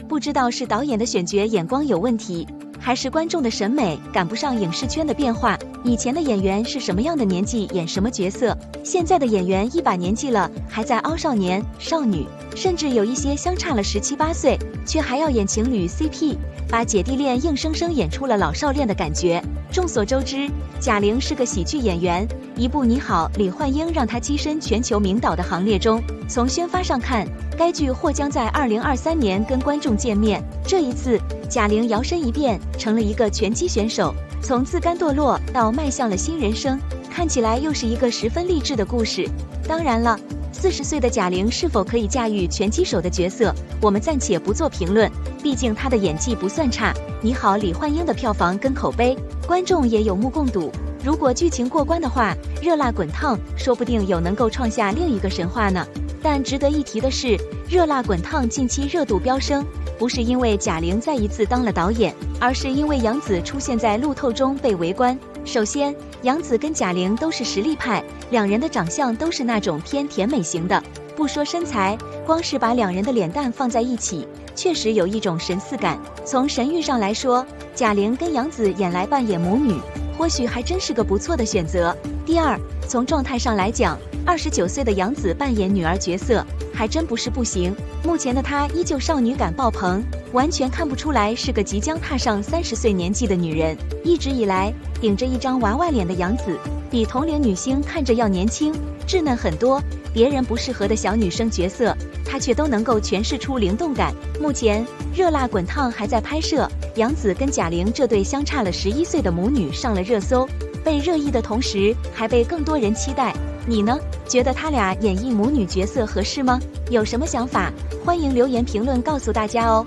不知道是导演的选角眼光有问题，还是观众的审美赶不上影视圈的变化。以前的演员是什么样的年纪演什么角色，现在的演员一把年纪了还在凹少年、少女，甚至有一些相差了17、18岁，却还要演情侣 CP， 把姐弟恋硬生生演出了老少恋的感觉。众所周知，贾玲是个喜剧演员，一部《你好，李焕英》让她跻身全球名导的行列中。从宣发上看，该剧或将在2023年跟观众见面。这一次，贾玲摇身一变，成了一个拳击选手，从自甘堕落到迈向了新人生，看起来又是一个十分励志的故事。当然了，40岁的贾玲是否可以驾驭拳击手的角色，我们暂且不做评论，毕竟她的演技不算差。你好，李焕英的票房跟口碑，观众也有目共睹。如果剧情过关的话，热辣滚烫，说不定有能够创下另一个神话呢。但值得一提的是，热辣滚烫近期热度飙升，不是因为贾玲再一次当了导演，而是因为杨紫出现在路透中被围观。首先，杨紫跟贾玲都是实力派，两人的长相都是那种偏甜美型的，不说身材，光是把两人的脸蛋放在一起，确实有一种神似感。从神韵上来说，贾玲跟杨紫演来扮演母女，或许还真是个不错的选择。第二，从状态上来讲，29岁的杨紫扮演女儿角色还真不是不行。目前的她依旧少女感爆棚，完全看不出来是个即将踏上30岁年纪的女人。一直以来，顶着一张娃娃脸的杨紫，比同龄女星看着要年轻、稚嫩很多。别人不适合的小女生角色，她却都能够诠释出灵动感。目前，热辣滚烫还在拍摄，杨紫跟贾玲这对相差了11岁的母女上了热搜，被热议的同时，还被更多人期待。你呢？觉得他俩演绎母女角色合适吗？有什么想法？欢迎留言评论告诉大家哦。